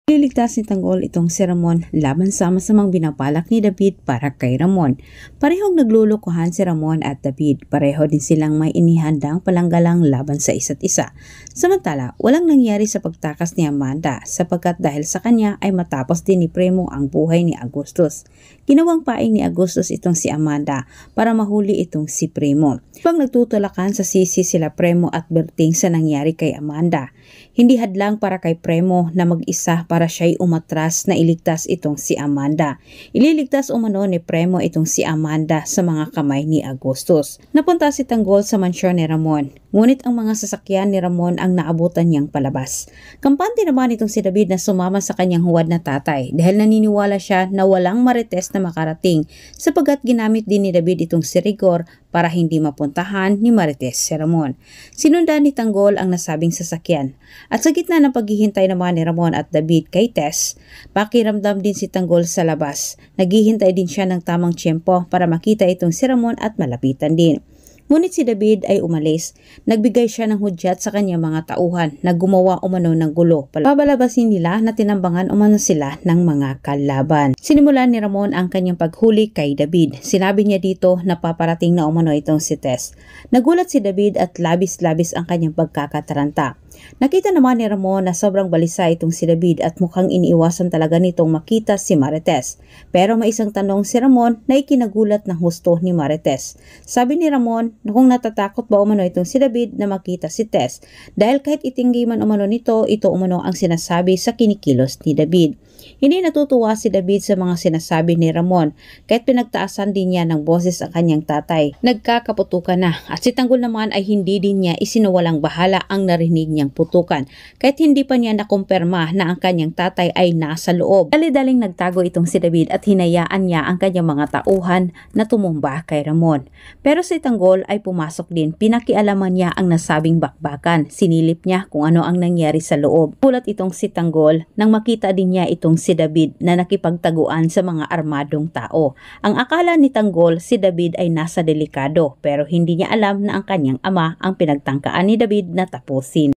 Liligtas ni Tanggol itong si Ramon laban sa masamang binapalak ni David para kay Ramon. Parehong naglulukuhan si Ramon at David. Pareho din silang may inihandang palanggalang laban sa isa't isa. Samantala, walang nangyari sa pagtakas ni Amanda sapagkat dahil sa kanya ay matapos din ni Premo ang buhay ni Agustus. Ginawang paing ni Agustus itong si Amanda para mahuli itong si Premo. Pag nagtutulakan sa sisi sila Premo at Berting sa nangyari kay Amanda. Hindi hadlang para kay Premo na mag-isa para siya'y umatras na iligtas itong si Amanda. Ililigtas umano ni Premo itong si Amanda sa mga kamay ni Agustus. Napunta si Tanggol sa mansyon ni Ramon. Ngunit ang mga sasakyan ni Ramon ang naabutan niyang palabas. Kampante naman itong si David na sumama sa kanyang huwad na tatay dahil naniniwala siya na walang marites na makarating sapagkat ginamit din ni David itong si Rigor para hindi mapuntahan ni Marites si Ramon. Sinundan ni Tanggol ang nasabing sasakyan. At sa gitna ng paghihintay naman ni Ramon at David kay Tess, pakiramdam din si Tanggol sa labas. Naghihintay din siya ng tamang tiyempo para makita itong si Ramon at malapitan din. Ngunit si David ay umalis. Nagbigay siya ng hudyat sa kanyang mga tauhan na gumawa umano ng gulo. Pabalabasin nila na tinambangan umano sila ng mga kalaban. Sinimulan ni Ramon ang kanyang paghuli kay David. Sinabi niya dito na paparating na umano itong si Tess. Nagulat si David at labis-labis ang kanyang pagkakataranta. Nakita naman ni Ramon na sobrang balisa itong si David at mukhang iniiwasan talaga nitong makita si Marites. Pero may isang tanong si Ramon na ikinagulat ng husto ni Marites. Sabi ni Ramon na kung natatakot ba umano itong si David na makita si Tess dahil kahit itinggi man umano nito, ito umano ang sinasabi sa kinikilos ni David. Hindi natutuwa si David sa mga sinasabi ni Ramon kahit pinagtaasan din niya ng boses ang kanyang tatay. Nagkakaputukan na at si Tanggol naman ay hindi din niya isinuwalang bahala ang narinig niyang putukan kahit hindi pa niya nakumpirma na ang kanyang tatay ay nasa loob. Dali-daling nagtago itong si David at hinayaan niya ang kanyang mga tauhan na tumumba kay Ramon. Pero si Tanggol ay pumasok din. Pinakialaman niya ang nasabing bakbakan. Sinilip niya kung ano ang nangyari sa loob. Gulat itong si Tanggol nang makita din niya itong si David na nakipagtaguan sa mga armadong tao. Ang akala ni Tanggol si David ay nasa delikado pero hindi niya alam na ang kanyang ama ang pinagtangkaan ni David na tapusin.